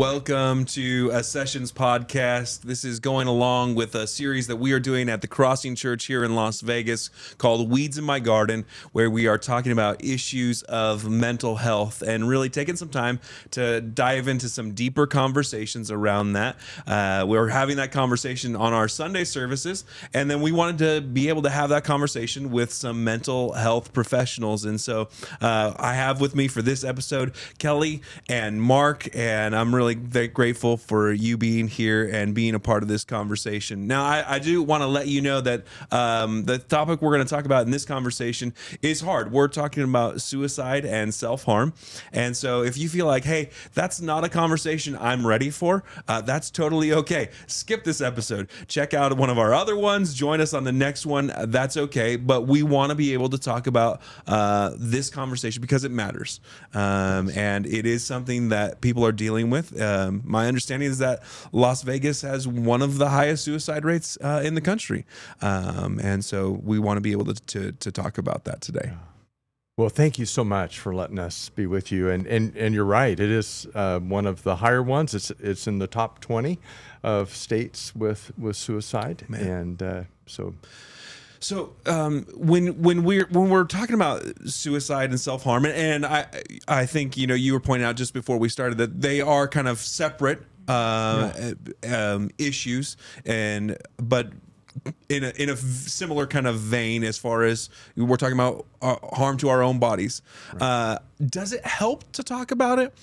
Welcome to a Sessions podcast. This is going along with a series that we are doing at the Crossing Church here in Las Vegas called Weeds in My Garden, where we are talking about issues of mental health and really taking some time to dive into some deeper conversations around that. We're having that conversation on our Sunday services, and then we wanted to be able to have that conversation with some mental health professionals. And so I have with me for this episode Kelli and Mark, and I'm really very grateful for you being here and being a part of this conversation. Now, I do want to let you know that the topic we're going to talk about in this conversation is hard. We're talking about suicide and self-harm. And so if you feel like, hey, that's not a conversation I'm ready for, that's totally okay. Skip this episode. Check out one of our other ones. Join us on the next one. That's okay. But we want to be able to talk about this conversation because it matters. And it is something that people are dealing with. My understanding is that Las Vegas has one of the highest suicide rates in the country. And so we want to be able to talk about that today. Well, thank you so much for letting us be with you. And you're right. It is one of the higher ones. It's in the top 20 of states with suicide. Man. And So when we're talking about suicide and self-harm, and I think you were pointing out just before we started that they are kind of separate issues, but in a similar kind of vein as far as we're talking about harm to our own bodies. Right. Does it help to talk about it?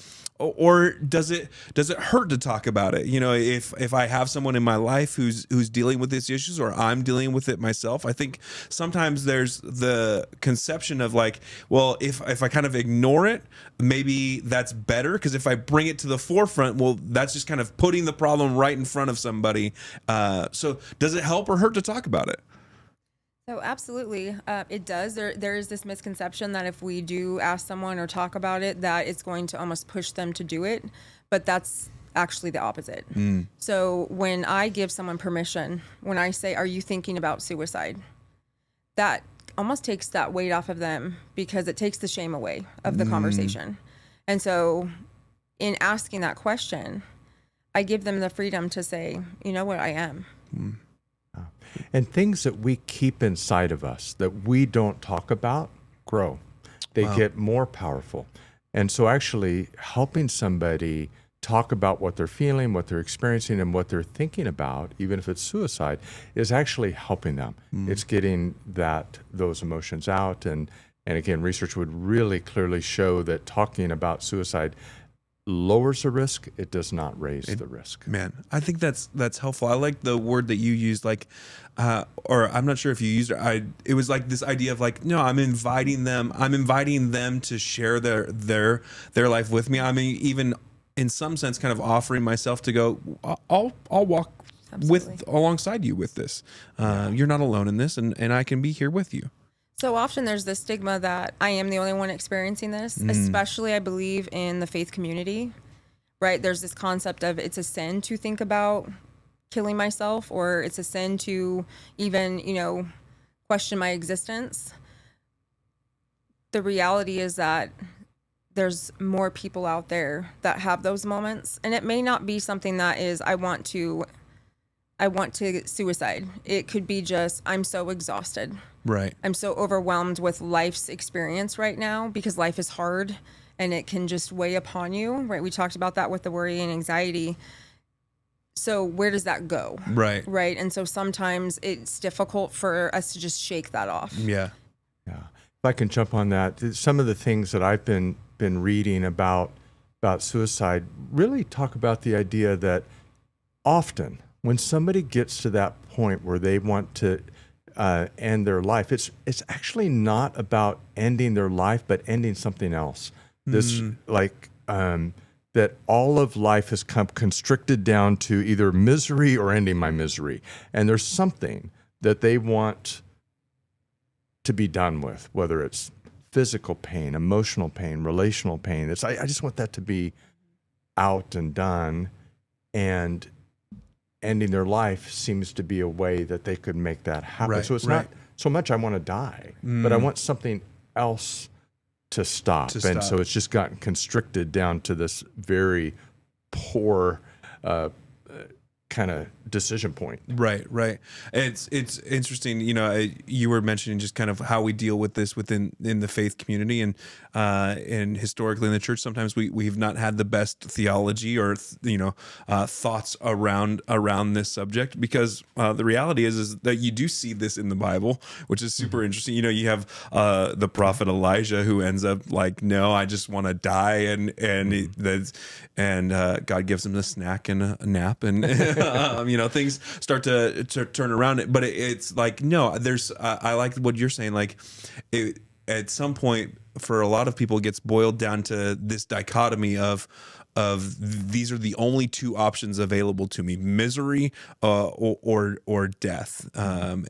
Or does it hurt to talk about it? If I have someone in my life who's dealing with these issues, or I'm dealing with it myself, I think sometimes there's the conception of like, well, if I kind of ignore it, maybe that's better, because if I bring it to the forefront, well, that's just kind of putting the problem right in front of somebody. So does it help or hurt to talk about it? So absolutely, it does. There is this misconception that if we do ask someone or talk about it, that it's going to almost push them to do it, but that's actually the opposite. So when I give someone permission, when I say, "Are you thinking about suicide?" that almost takes that weight off of them, because it takes the shame away of the conversation. And so in asking that question, I give them the freedom to say, "You know what, I am." And things that we keep inside of us that we don't talk about grow. They get more powerful. And so actually helping somebody talk about what they're feeling, what they're experiencing, and what they're thinking about, even if it's suicide, is actually helping them. It's getting those emotions out. And again, research would really clearly show that talking about suicide lowers the risk. It does not raise the risk. Man, I think that's helpful. I like the word that you used, like, or I'm not sure if you used it. It was like this idea of like, no, I'm inviting them to share their life with me. I mean, even in some sense, kind of offering myself to go, I'll walk alongside you with this. You're not alone in this, and I can be here with you. So often there's this stigma that I am the only one experiencing this, especially I believe in the faith community, right? There's this concept of it's a sin to think about killing myself, or it's a sin to even, question my existence. The reality is that there's more people out there that have those moments, and it may not be something that is, I want to suicide. It could be just, I'm so exhausted. Right. I'm so overwhelmed with life's experience right now, because life is hard and it can just weigh upon you, right? We talked about that with the worry and anxiety. So where does that go? Right. Right. And so sometimes it's difficult for us to just shake that off. Yeah. If I can jump on that, some of the things that I've been reading about suicide really talk about the idea that often when somebody gets to that point where they want to end their life, it's actually not about ending their life, but ending something else. This that all of life has come constricted down to either misery or ending my misery, and there's something that they want to be done with, whether it's physical pain, emotional pain, relational pain. I just want that to be out and done, and ending their life seems to be a way that they could make that happen. Right, so it's not so much I want to die, but I want something else to stop. So it's just gotten constricted down to this very poor kind of decision point. Right. It's interesting. You were mentioning just kind of how we deal with this in the faith community, and historically in the church, sometimes we've not had the best theology or thoughts around this subject, because the reality is that you do see this in the Bible, which is super interesting. You have the prophet Elijah, who ends up like, no, I just want to die, and God gives him a snack and a nap, and things start to turn around. But it's like, no, there's I like what you're saying. Like, at some point, for a lot of people, it gets boiled down to this dichotomy of these are the only two options available to me: misery or death. That's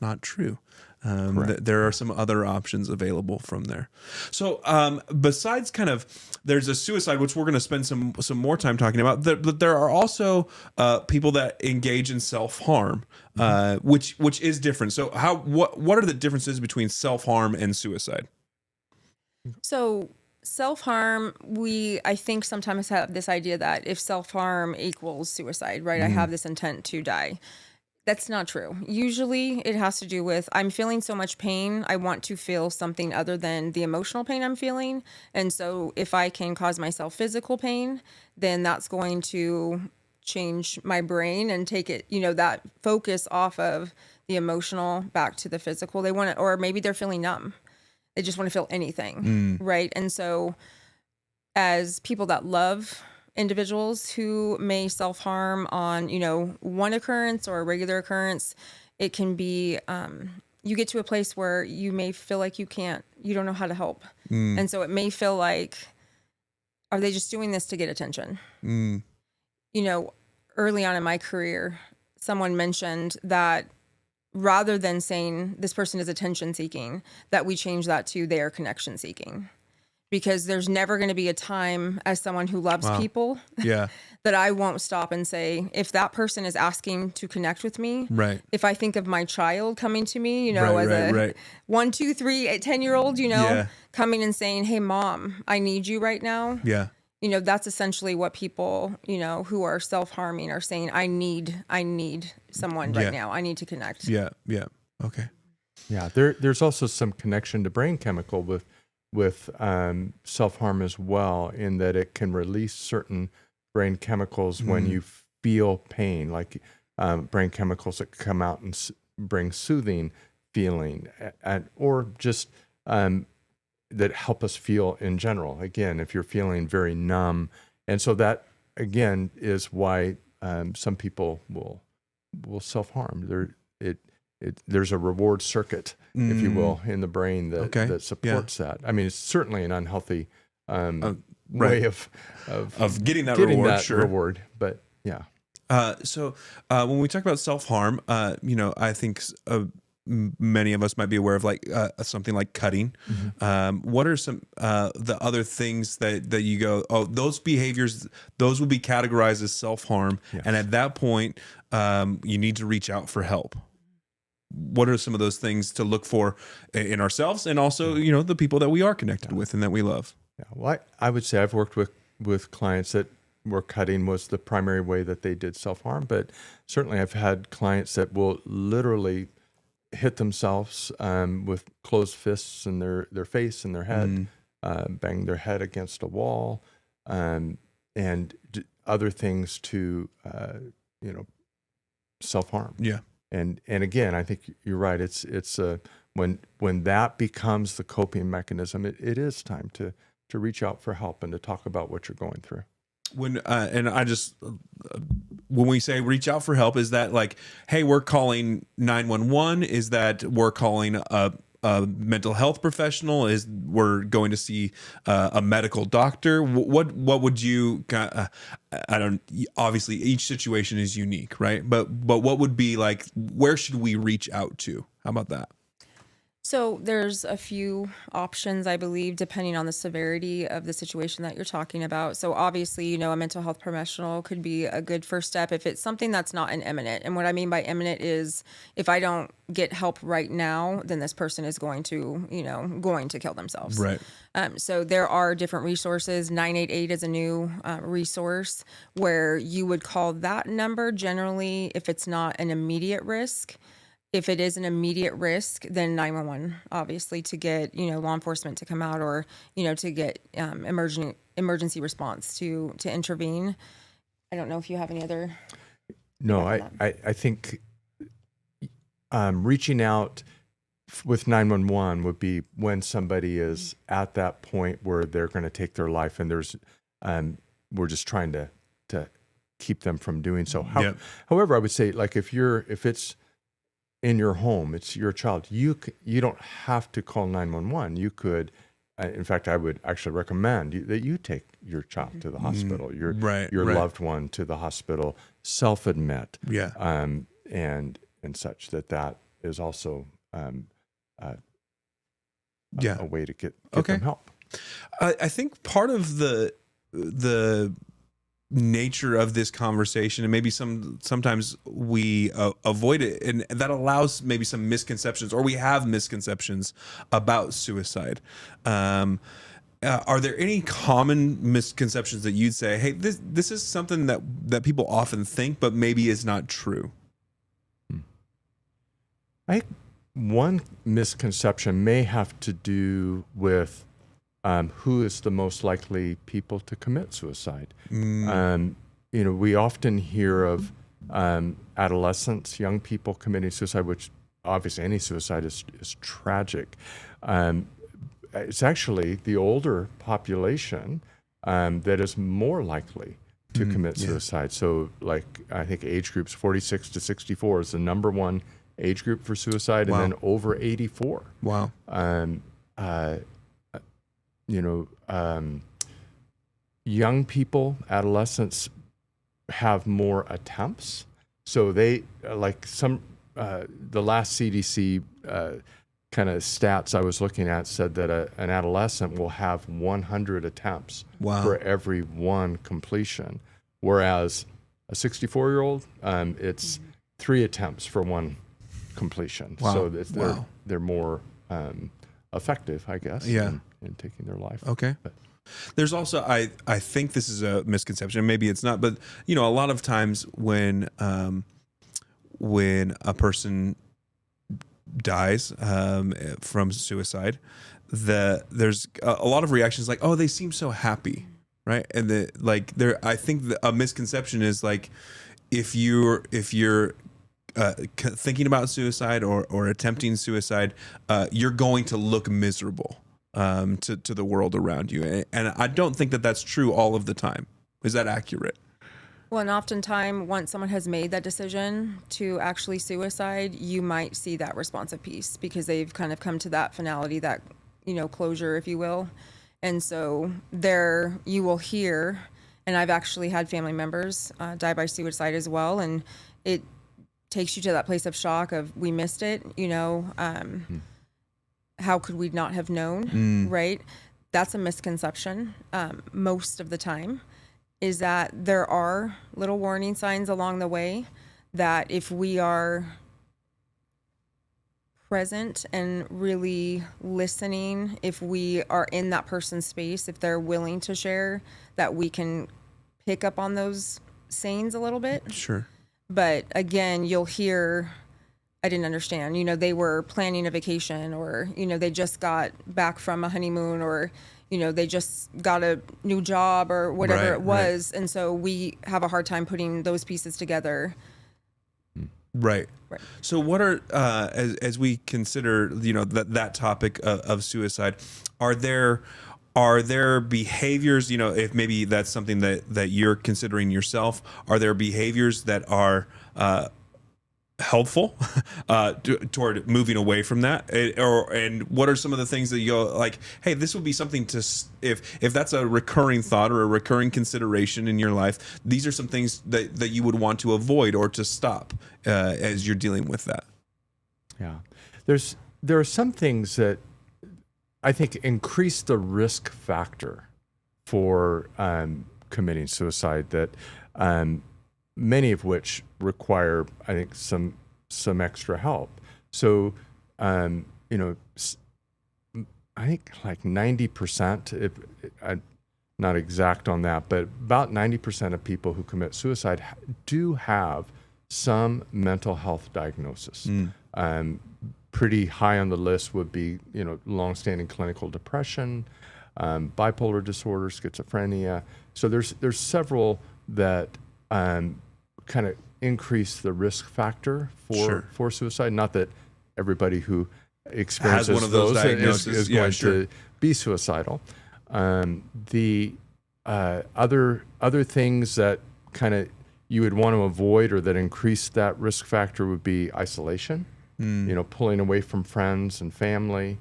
not true. There are some other options available from there. So besides kind of, there's a suicide, which we're going to spend some more time talking about, but there are also people that engage in self-harm, which is different. So what are the differences between self-harm and suicide? So self-harm, I think sometimes have this idea that if self-harm equals suicide, right? I have this intent to die. That's not true. Usually it has to do with, I'm feeling so much pain, I want to feel something other than the emotional pain I'm feeling. And so if I can cause myself physical pain, then that's going to change my brain and take it, that focus off of the emotional back to the physical. They want to, or maybe they're feeling numb. They just want to feel anything, right? And so as people that love individuals who may self-harm on, one occurrence or a regular occurrence, it can be, you get to a place where you may feel like you don't know how to help. And so it may feel like, are they just doing this to get attention? Early on in my career, someone mentioned that rather than saying this person is attention seeking, that we change that to they are connection seeking. Because there's never going to be a time, as someone who loves people, that I won't stop and say, if that person is asking to connect with me, right? If I think of my child coming to me, as a 1, 2, 3, 10-year-old, coming and saying, "Hey, mom, I need you right now." Yeah. That's essentially what people, who are self-harming are saying. I need someone right now. I need to connect. Yeah. Okay. Yeah. There's also some connection to brain chemical with self-harm as well, in that it can release certain brain chemicals when you feel pain, like brain chemicals that come out and bring soothing feeling, or just that help us feel in general. Again, if you're feeling very numb. And so that, again, is why some people will self-harm. There's a reward circuit, if you will, in the brain that supports that. I mean, it's certainly an unhealthy way of getting that reward. But yeah. So when we talk about self-harm, I think many of us might be aware of something like cutting. What are some the other things that you go, oh, those behaviors, those would be categorized as self-harm, and at that point, you need to reach out for help? What are some of those things to look for in ourselves, and also, the people that we are connected with and that we love? Yeah. Well, I would say I've worked with clients that where cutting was the primary way that they did self-harm, but certainly I've had clients that will literally hit themselves with closed fists in their face and their head, bang their head against a wall, and other things to self-harm. Yeah. And again, I think you're right. It's when that becomes the coping mechanism, it is time to reach out for help and to talk about what you're going through. When we say reach out for help, is that like, hey, we're calling 911? Is that we're calling a mental health professional? Is we're going to see a medical doctor? What would you? Obviously, each situation is unique, right? But what would be like? Where should we reach out to? How about that? So there's a few options, I believe, depending on the severity of the situation that you're talking about. So obviously, a mental health professional could be a good first step if it's something that's not an imminent. And what I mean by imminent is if I don't get help right now, then this person is going to kill themselves. Right. So there are different resources. 988 is a new resource where you would call that number generally if it's not an immediate risk. If it is an immediate risk, then 911, obviously, to get, law enforcement to come out or, to get emergency response to intervene. I don't know if you have any other. No, I think reaching out with 911 would be when somebody is at that point where they're going to take their life, and there's we're just trying to keep them from doing so. However, I would say, like, if it's in your home, it's your child, you don't have to call 911. You could, in fact, I would actually recommend that you take your child to the hospital, your loved one to the hospital, self-admit, and such. That is also a way to get them help. I think part of the nature of this conversation, and maybe sometimes we avoid it, and that allows maybe some misconceptions, or we have misconceptions about suicide. Are there any common misconceptions that you'd say, hey, this is something that people often think, but maybe is not true? I think one misconception may have to do with who is the most likely people to commit suicide. We often hear of adolescents, young people committing suicide, which obviously any suicide is tragic. It's actually the older population that is more likely to commit suicide. So, like, I think age groups 46 to 64 is the number one age group for suicide, and then over 84. Wow. Young people, adolescents have more attempts. So they, like the last CDC kind of stats I was looking at said that an adolescent will have 100 attempts for every one completion. Whereas a 64-year-old, it's 3 attempts for one completion. Wow. So they're more effective, I guess, in taking their life. Okay. There's also, I think this is a misconception, maybe it's not, but a lot of times when a person dies from suicide, there's a lot of reactions like, oh, they seem so happy, right? And I think a misconception is like, if you're thinking about suicide or attempting suicide, you're going to look miserable to the world around you. And I don't think that that's true all of the time. Is that accurate? Well, and oftentimes, once someone has made that decision to actually suicide, you might see that response of peace because they've kind of come to that finality, that, closure, if you will. And so there you will hear, and I've actually had family members die by suicide as well. And it takes you to that place of shock of, we missed it, how could we not have known, right? That's a misconception most of the time, is that there are little warning signs along the way that if we are present and really listening, if we are in that person's space, if they're willing to share, that we can pick up on those signs a little bit. Sure. But again, you'll hear, I didn't understand, they were planning a vacation, or, they just got back from a honeymoon, or, they just got a new job or whatever it was. Right. And so we have a hard time putting those pieces together. Right. So what are, as we consider, that topic of suicide, are there behaviors, if maybe that's something that you're considering yourself, are there behaviors that are helpful toward moving away from that, and what are some of the things that you go like, hey, this would be something to, if that's a recurring thought or a recurring consideration in your life, these are some things that you would want to avoid or to stop as you're dealing with that? Yeah, there's there are some things that I think increase the risk factor for committing suicide, that many of which require, I think, some extra help. So, I think like 90%, I'm not exact on that, but about 90% of people who commit suicide do have some mental health diagnosis. Pretty high on the list would be, longstanding clinical depression, bipolar disorder, schizophrenia. So there's several that kind of increase the risk factor for suicide. Not that everybody who experiences one of those diagnoses is going to be suicidal. The other things that kind of you would want to avoid or that increase that risk factor would be isolation, pulling away from friends and family.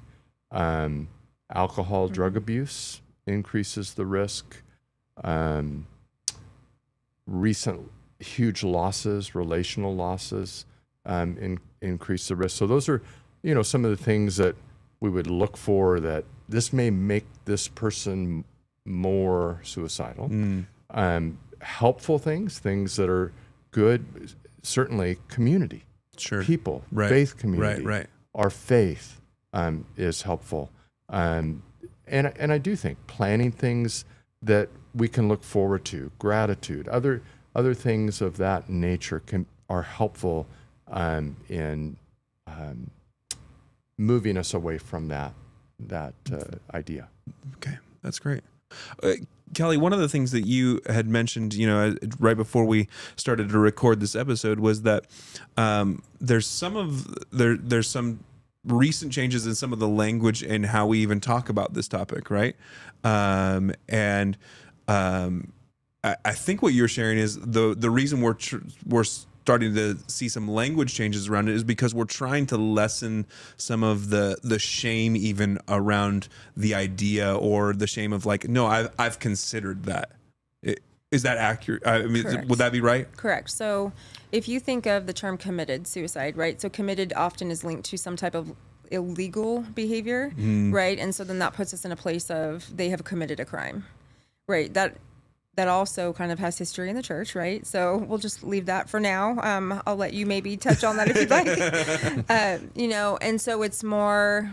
Alcohol, drug abuse increases the risk. Recent huge losses, relational losses, increase the risk. So those are, some of the things that we would look for, that this may make this person more suicidal. Helpful things that are good, certainly community, people, faith community. Our faith is helpful. And I do think planning things that we can look forward to, gratitude, other things of that nature are helpful in moving us away from that idea. Okay, that's great. Kelli, one of the things that you had mentioned, right before we started to record this episode, was that there's some recent changes in some of the language and how we even talk about this topic, right? I think what you're sharing is the reason we're starting to see some language changes around it is because we're trying to lessen some of the shame even around the idea, or the shame of like, no, I've considered that. Is that accurate? I mean, would that be right? Correct. So if you think of the term committed suicide, right? So committed often is linked to some type of illegal behavior, right? And so then that puts us in a place of they have committed a crime, right? That also kind of has history in the church, right? So we'll just leave that for now. I'll let you maybe touch on that if you'd like. And so it's more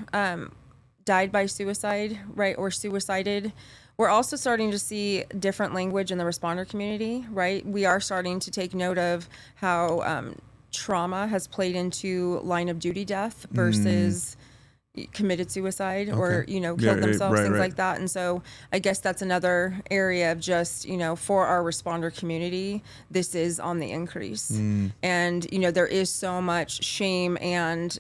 died by suicide, right? Or suicided. We're also starting to see different language in the responder community, right? We are starting to take note of how trauma has played into line of duty death versus committed suicide or, killed themselves, things like that. And so I guess that's another area of just, for our responder community, this is on the increase. And, there is so much shame and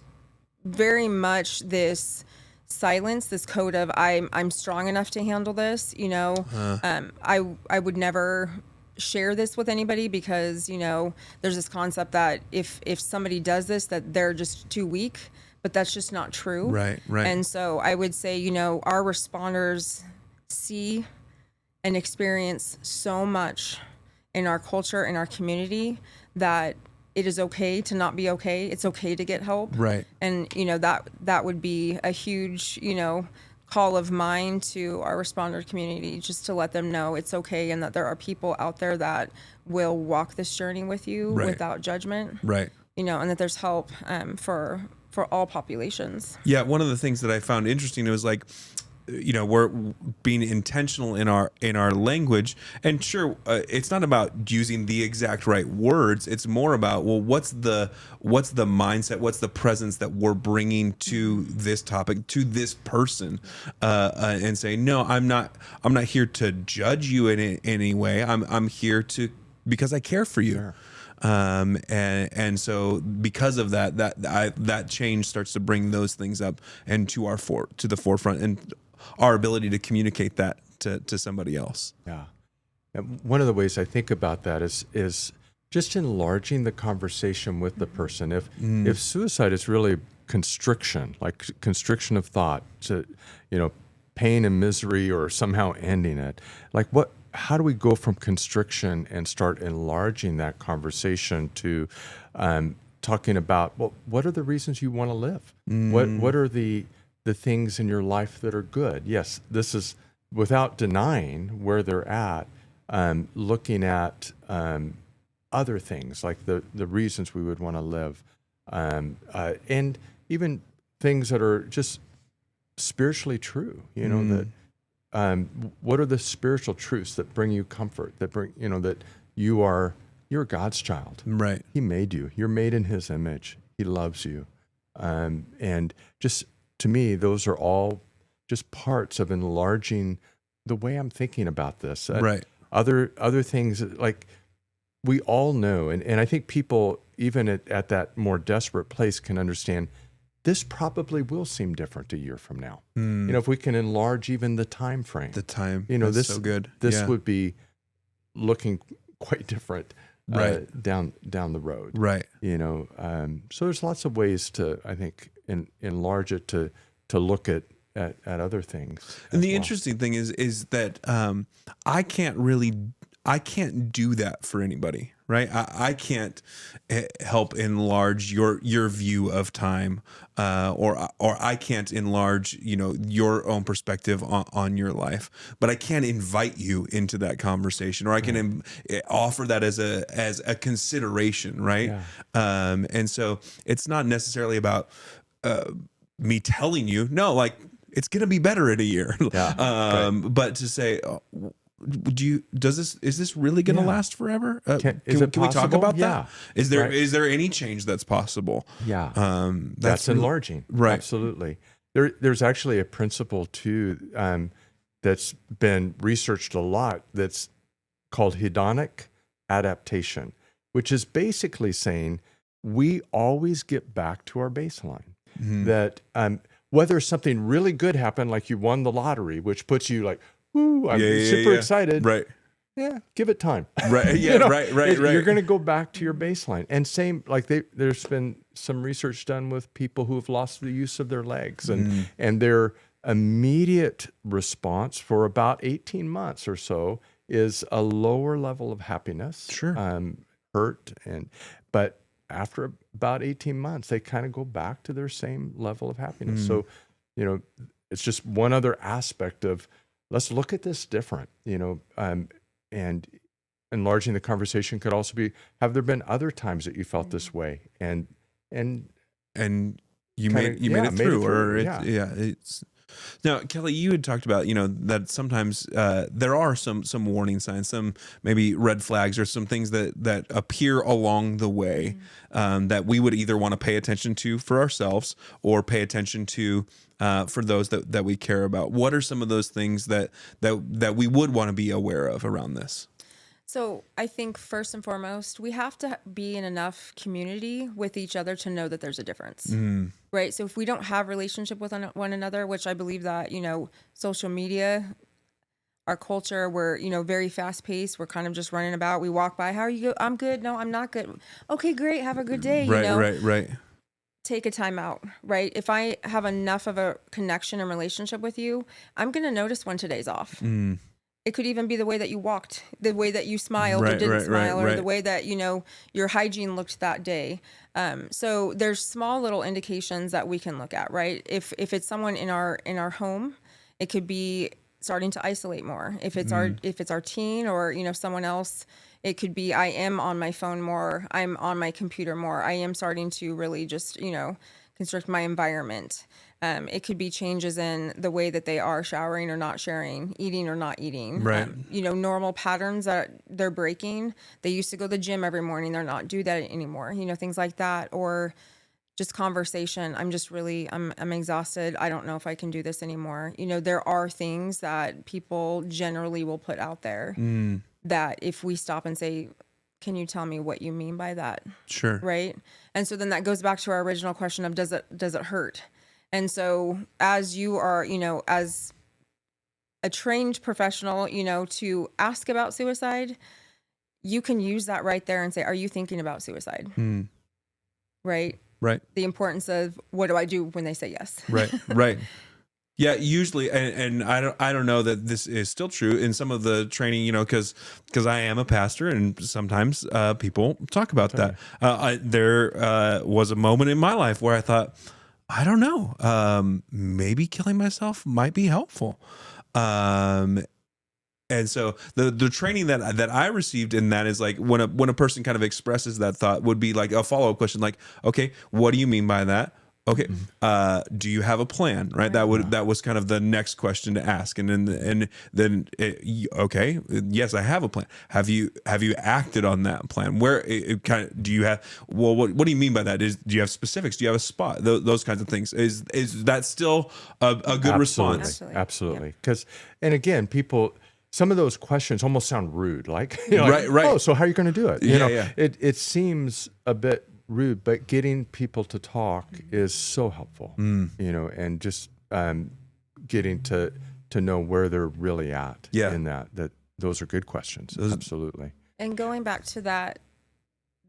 very much this silence, this code of I'm strong enough to handle this. I would never share this with anybody because there's this concept that if somebody does this, that they're just too weak, but that's just not true. Right. And so I would say our responders see and experience so much in our culture, in our community, that it is okay to not be okay. It's okay to get help. Right. And, that would be a huge, call of mine to our responder community, just to let them know it's okay and that there are people out there that will walk this journey with you without judgment. Right. And that there's help for all populations. Yeah. One of the things that I found interesting was like, we're being intentional in our language, and sure, it's not about using the exact right words. It's more about, well, what's the mindset, what's the presence that we're bringing to this topic, to this person, and say, no, I'm not here to judge you in any way. I'm here because I care for you. Sure. And so because of that change starts to bring those things up and to the forefront, and our ability to communicate that to somebody else. Yeah. And one of the ways I think about that is just enlarging the conversation with the person. If suicide is really constriction, like constriction of thought, to pain and misery, or somehow ending it, like how do we go from constriction and start enlarging that conversation to talking about, well, what are the reasons you want to live? What are the things in your life that are good? Yes, this is without denying where they're at, looking at other things like the reasons we would want to live, and even things that are just spiritually true. That what are the spiritual truths that bring you comfort? That bring that you're God's child. Right. He made you. You're made in His image. He loves you, and just to me, those are all just parts of enlarging the way I'm thinking about this. Right. Other things like we all know, and I think people even at that more desperate place can understand this probably will seem different a year from now. If we can enlarge even the time frame. The time. That's this so good. This would be looking quite different down the road. Right. So there's lots of ways to, I think, enlarge it to look at other things. And the interesting thing is that I can't do that for anybody, right? I can't help enlarge your view of time, or I can't enlarge your own perspective on your life. But I can invite you into that conversation, or I can offer that as a consideration, right? Yeah. And so it's not necessarily about me telling you, no, like it's going to be better in a year, but to say. Is this really going to last forever? Can we talk about that? Is there any change that's possible? Yeah. That's enlarging. Right. Absolutely. There's actually a principle too, that's been researched a lot that's called hedonic adaptation, which is basically saying we always get back to our baseline. That whether something really good happened, like you won the lottery, which puts you like, ooh, I'm super excited. Right. Yeah, give it time. Right. Yeah. Right. You're going to go back to your baseline. And same, like there's been some research done with people who have lost the use of their legs, and their immediate response for about 18 months or so is a lower level of happiness, hurt, but after about 18 months, they kind of go back to their same level of happiness. So, it's just one other aspect of let's look at this different, and enlarging the conversation could also be, have there been other times that you felt this way? And you made it through. It's now, Kelli, you had talked about, that sometimes there are some warning signs, some maybe red flags or some things that appear along the way that we would either want to pay attention to for ourselves or pay attention to for those that we care about. What are some of those things that we would want to be aware of around this? So I think first and foremost, we have to be in enough community with each other to know that there's a difference, right? So if we don't have relationship with one another, which I believe that, social media, our culture, we're, very fast paced. We're kind of just running about. We walk by. How are you? I'm good. No, I'm not good. Okay, great. Have a good day. Right. Take a time out, right? If I have enough of a connection and relationship with you, I'm going to notice when today's off. It could even be the way that you walked, the way that you smiled or didn't smile, or the way that, your hygiene looked that day. So there's small little indications that we can look at, right? If it's someone in our home, it could be starting to isolate more. If it's our teen or, someone else, it could be I am on my phone more, I'm on my computer more, I am starting to really just, constrict my environment. It could be changes in the way that they are showering or not showering, eating or not eating. Right. Normal patterns that they're breaking. They used to go to the gym every morning. They're not do that anymore. Things like that. Or just conversation. I'm just really, I'm exhausted. I don't know if I can do this anymore. There are things that people generally will put out there that if we stop and say, can you tell me what you mean by that? Sure. Right. And so then that goes back to our original question of does it hurt? And so as you are, as a trained professional, to ask about suicide, you can use that right there and say, are you thinking about suicide? Right. Right. The importance of what do I do when they say yes? Right. Yeah, usually, and I don't know that this is still true in some of the training, you know, because I am a pastor, and sometimes people talk about that. There was a moment in my life where I thought, I don't know, maybe killing myself might be helpful. And so the training that I received in that is like when a person kind of expresses that thought would be like a follow-up question, like, okay, what do you mean by that? Okay, do you have a plan? Right. That was kind of the next question to ask, and then okay, yes, I have a plan. Have you acted on that plan? Where it kind of, do you have? Well, what do you mean by that? Do you have specifics? Do you have a spot? Those kinds of things. Is that still a good response? Absolutely. Because and again, people. Some of those questions almost sound rude, like, right. Oh, so how are you going to do it? You know, it seems a bit rude, but getting people to talk is so helpful. You know, and just getting to know where they're really at in that those are good questions. Absolutely. And going back to that,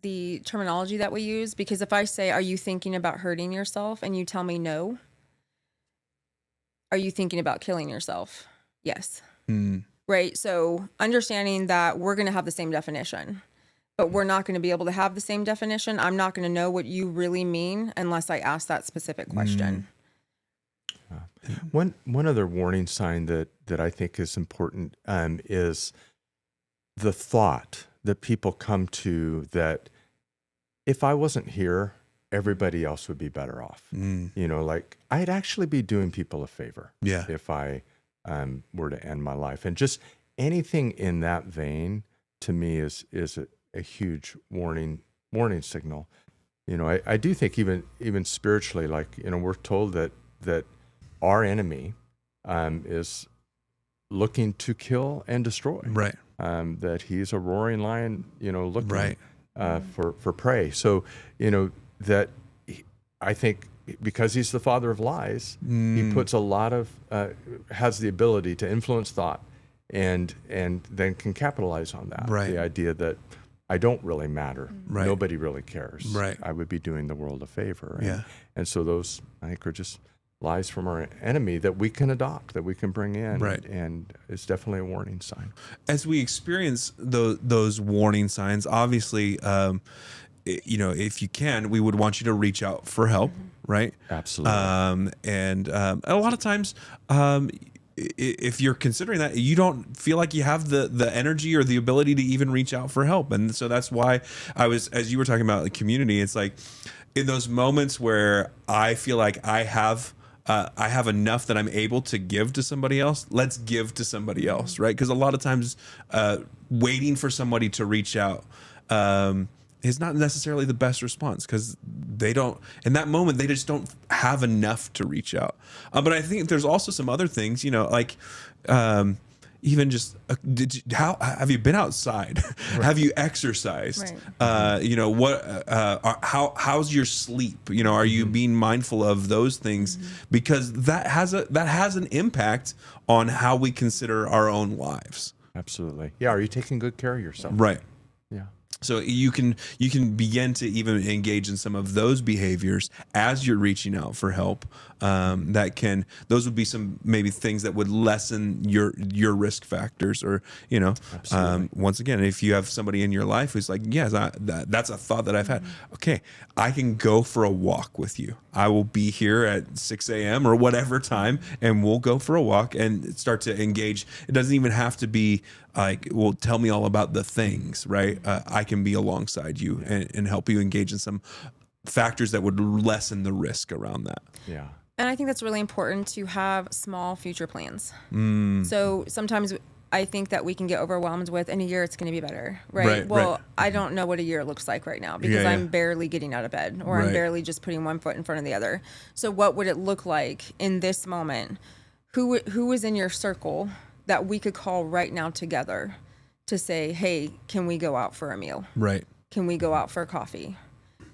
the terminology that we use, because if I say, "Are you thinking about hurting yourself?" and you tell me no, are you thinking about killing yourself? Yes. Right. So understanding that we're going to have the same definition, but we're not going to be able to have the same definition. I'm not going to know what you really mean unless I ask that specific question. One other warning sign that I think is important is the thought that people come to that if I wasn't here, everybody else would be better off. You know, like I'd actually be doing people a favor if I were to end my life. And just anything in that vein to me is a huge warning signal. You know, I do think even spiritually, like, you know, we're told that our enemy is looking to kill and destroy. Right. That he's a roaring lion, you know, looking for prey. So, you know, that I think because he's the father of lies, he puts a lot of has the ability to influence thought, and then can capitalize on that. Right. The idea that I don't really matter, nobody really cares. Right. I would be doing the world a favor. And so those, I think, are just lies from our enemy that we can adopt, that we can bring in, and it's definitely a warning sign. As we experience those warning signs, obviously, you know, if you can, we would want you to reach out for help, right? Absolutely. And a lot of times, if you're considering that, you don't feel like you have the energy or the ability to even reach out for help. And so that's why as you were talking about the community, it's like in those moments where I feel like I have enough that I'm able to give to somebody else, let's give to somebody else, right? Because a lot of times waiting for somebody to reach out is not necessarily the best response, because they don't, in that moment, they just don't have enough to reach out. But I think there's also some other things, you know, like even just how have you been outside? Have you exercised? You know, what how's your sleep? You know, are you being mindful of those things? Because that has an impact on how we consider our own lives. Absolutely. Yeah. Are you taking good care of yourself? Right. Yeah. So you can begin to even engage in some of those behaviors as you're reaching out for help. Those would be some maybe things that would lessen your risk factors, or, you know, once again, if you have somebody in your life who's like, yes, that's a thought that I've had. Okay, I can go for a walk with you. I will be here at 6 a.m. or whatever time, and we'll go for a walk and start to engage. It doesn't even have to be like, well, tell me all about the things, right? I can be alongside you and help you engage in some factors that would lessen the risk around that. Yeah. And I think that's really important to have small future plans. So sometimes I think that we can get overwhelmed with, in a year it's going to be better, right? Well, I don't know what a year looks like right now, because I'm barely getting out of bed, or I'm barely just putting one foot in front of the other. So what would it look like in this moment? Who is in your circle that we could call right now together to say, hey, can we go out for a meal? Right. Can we go out for coffee?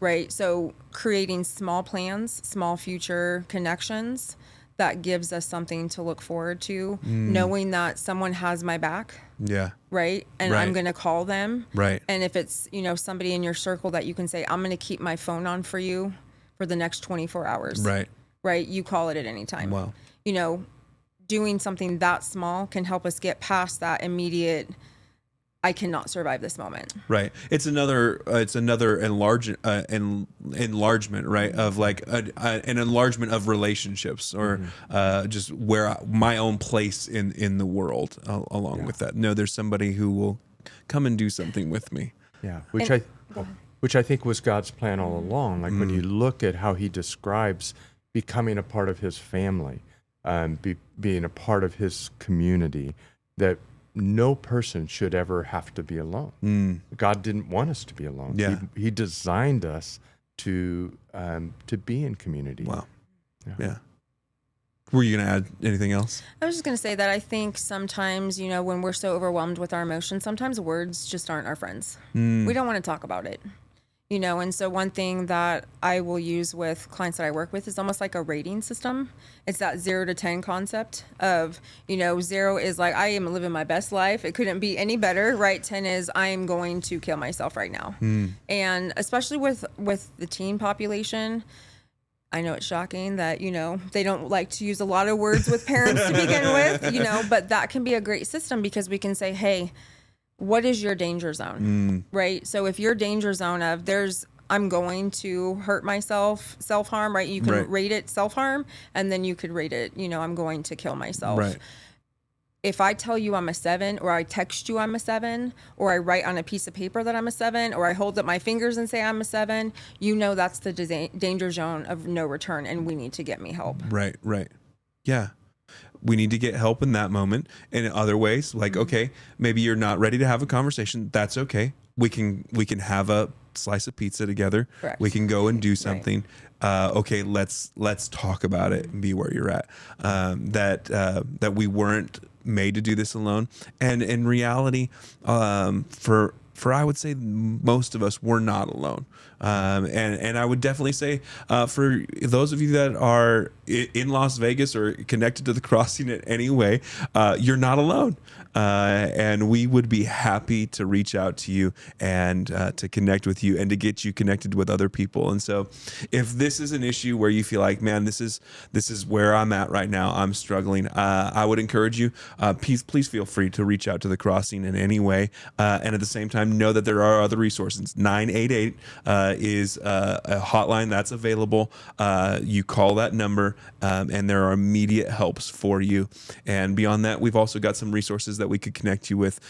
Right. So creating small plans, small future connections, that gives us something to look forward to, knowing that someone has my back. Yeah. Right. And I'm going to call them. Right. And if it's, you know, somebody in your circle that you can say, I'm going to keep my phone on for you for the next 24 hours. Right. Right. You call it at any time. Wow. doing something that small can help us get past that immediate, I cannot survive this moment. Right. It's another enlargement, right? Of like an enlargement of relationships, or just where my own place in the world along with that. No, there's somebody who will come and do something with me. Yeah. Which I think was God's plan all along. Like when you look at how he describes becoming a part of his family, being a part of his community, that no person should ever have to be alone. God didn't want us to be alone. Yeah. He designed us to be in community. Wow. Yeah. Were you going to add anything else? I was just going to say that I think sometimes, when we're so overwhelmed with our emotions, sometimes words just aren't our friends. We don't want to talk about it. And so one thing that I will use with clients that I work with is almost like a rating system. It's that 0 to 10 concept of, 0 is like, I am living my best life. It couldn't be any better, right? 10 is, I am going to kill myself right now. And especially with the teen population, I know it's shocking that, they don't like to use a lot of words with parents to begin with, but that can be a great system because we can say, hey, what is your danger zone, right? So if your danger zone of I'm going to hurt myself, self-harm, right? You can rate it self-harm, and then you could rate it, I'm going to kill myself. Right. If I tell you I'm a 7, or I text you I'm a 7, or I write on a piece of paper that I'm a 7, or I hold up my fingers and say I'm a 7, that's the danger zone of no return, and we need to get me help. Right. Yeah. We need to get help in that moment. And in other ways, like, okay, maybe you're not ready to have a conversation. That's okay. We can we have a slice of pizza together. Correct. We can go and do something. Okay, let's talk about it and be where you're at. That we weren't made to do this alone. And in reality, for I would say most of us, we're not alone. And I would definitely say for those of you that are in Las Vegas or connected to the crossing in any way, you're not alone. And we would be happy to reach out to you and to connect with you and to get you connected with other people. And so if this is an issue where you feel like, man, this is where I'm at right now, I'm struggling, I would encourage you, please feel free to reach out to the crossing in any way. And at the same time, know that there are other resources. 988 is a hotline that's available. You call that number, and there are immediate helps for you. And beyond that, we've also got some resources that we could connect you with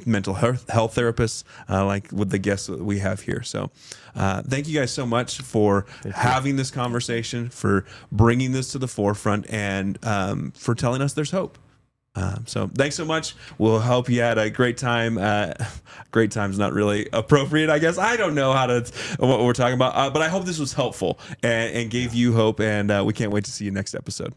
mental health therapists, like with the guests that we have here. So thank you guys so much for having this conversation, for bringing this to the forefront, and for telling us there's hope. So thanks so much. We'll help you at a great time. Great time's not really appropriate, I guess. I don't know what we're talking about, but I hope this was helpful and gave you hope. And we can't wait to see you next episode.